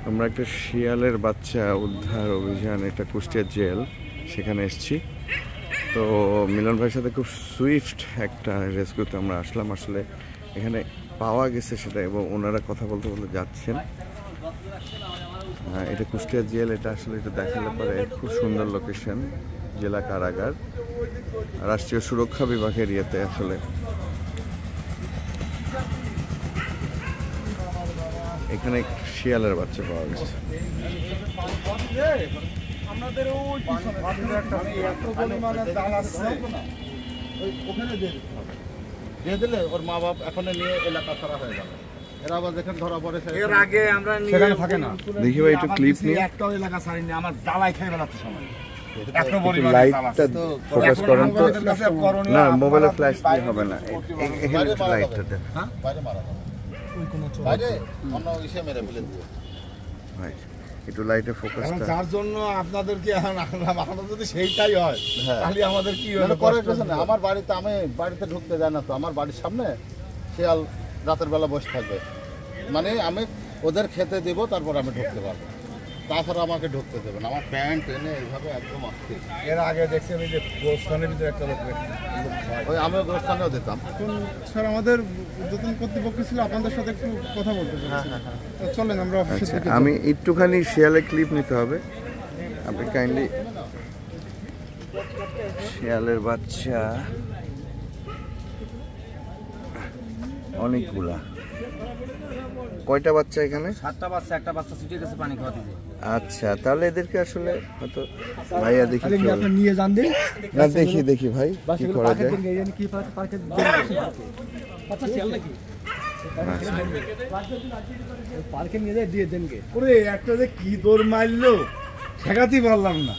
আমরা একটা শিয়ালের বাচ্চা উদ্ধার অভিযান, এটা কুষ্টিয়া জেল, সেখানে এসেছি। তো মিলন ভাইয়ের সাথে খুব সুইফট একটা রেস্কিউতে আমরা আসলাম। আসলে এখানে পাওয়া গেছে সেটা, এবং ওনারা কথা বলতে বলতে যাচ্ছেন। এটা কুষ্টিয়া জেল, এটা আসলে এটা দেখালে পরে খুব সুন্দর লোকেশন, জেলা কারাগার, রাষ্ট্রীয় সুরক্ষা বিভাগের ইয়েতে। আসলে এখানে শিয়ালের বাচ্চা পাওয়া গেছে। দিয়ে দিলে ওর মা বাপ এখন নিয়ে এলাকা ছাড়া হয়ে যাবে। এরা আবার যেখানে ধরা পড়ে এর আগে আমরা সেখানে থাকে না। দেখি ভাই একটু ক্লিপ নিয়ে, একটাও এলাকা ছাড়িনি, আমার জ্বালাই খেয়ে বেড়াচ্ছে সময়। লাইটটা ফোকাস করেন তো। না, মোবাইলে ফ্ল্যাশ দিয়ে হবে না, এখানে লাইটটা দেন। বাইরে মারা যাবে, বাইরে অন্য ইসে মেরে ফেলে দিও ভাই, একটু লাইটে ফোকাসটা। যার জন্য আপনাদেরকে আমাদের যদি সেইটাই হয় তাহলে আমাদের কি হলো করে না। আমার বাড়িতে আমি বাড়িতে ঢুকতে যাই না, তো আমার বাড়ির সামনে শিয়াল রাতের বেলা বসে থাকবে, মানে আমি ওদের খেতে দেবো, তারপর আমি ঢুকতে পারবো, তাছাড়া আমাকে ঢুকতে দেবে না। আমার প্যান্ট এনে এইভাবে একদম আসছে। এর আগে দেখছি আমি যে গোস্থানের ভিতরে একটা লোক, ওই আমিও গোস্থানেও দিতাম। স্যার আমাদের ঊর্ধ্বতন কর্তৃপক্ষ ছিল, আপনাদের সাথে একটু কথা বলতে চাইছিলাম। চলেন আমরা অফিসে থেকে। আমি একটুখানি শিয়ালের ক্লিপ নিতে হবে, আপনি কাইন্ডলি। শিয়ালের বাচ্চা অনেকগুলা। কয়টা বাচ্চা এখানে? 7টা বাচ্চা, একটা বাচ্চা ছুটে গেছে পানি খাওয়া দিতে। আচ্ছা, তাহলে এদেরকে আসলে হয়তো ভাইয়া দেখি আপনি নিয়ে যান দিন। না, দেখি ভাই কি করা যায়। পার্কে নিয়ে যায় দিয়ে দেনকে। ওরে একটা যে কি দৌড় মারলো ঠেকাতেই পারলাম না,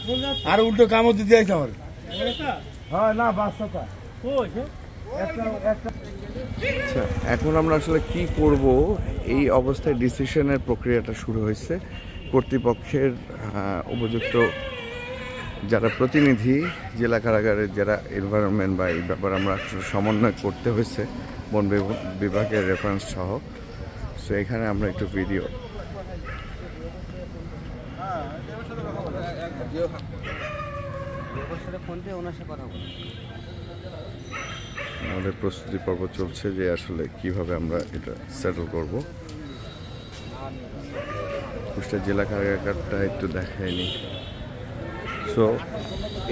আর উল্টো কামড় দিতে আইছে আমার। হ্যাঁ না, বাচ্চাটা আচ্ছা, এখন আমরা আসলে কি করব এই অবস্থায় ডিসিশনের প্রক্রিয়াটা শুরু হয়েছে। কর্তৃপক্ষের উপযুক্ত যারা প্রতিনিধি, জেলা কারাগারের যারা এনভায়রনমেন্ট বা এই ব্যাপারে আমরা সমন্বয় করতে হয়েছে বন বিভাগের রেফারেন্স সহ। সো এখানে আমরা একটু ভিডিও আমাদের প্রস্তুতি পর্ব চলছে যে আসলে কিভাবে আমরা এটা সেটেল করব। কুষ্টিয়া জেলা কারাগারটা একটু দেখায়নি। সো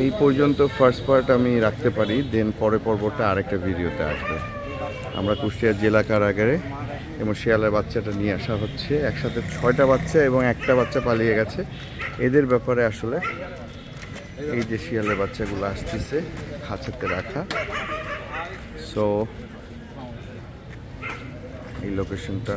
এই পর্যন্ত ফার্স্ট পার্ট আমি রাখতে পারি, দেন পরে পর্বটা আরেকটা ভিডিওতে আসবে। আমরা কুষ্টিয়া জেলা কারাগারে এবং শিয়ালের বাচ্চাটা নিয়ে আসা হচ্ছে, একসাথে 6টা বাচ্চা এবং একটা বাচ্চা পালিয়ে গেছে। এদের ব্যাপারে আসলে এই যে শিয়ালের বাচ্চাগুলো আসতেছে খাঁচাতে রাখা। সো এই লোকেশনটা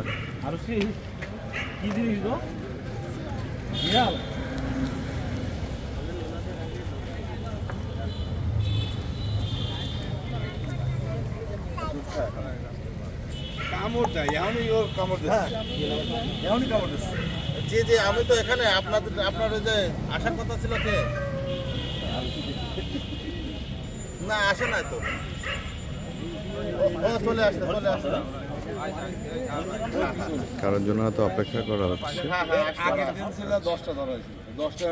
জি আমি তো এখানে আপনার যে আসার কথা ছিল, কে না আসে না তো, চলে আসতে কারোর জন্য হয়তো অপেক্ষা করা হচ্ছে। আগের দিন ছিল 10টা ধরা হয়েছিল, 10টা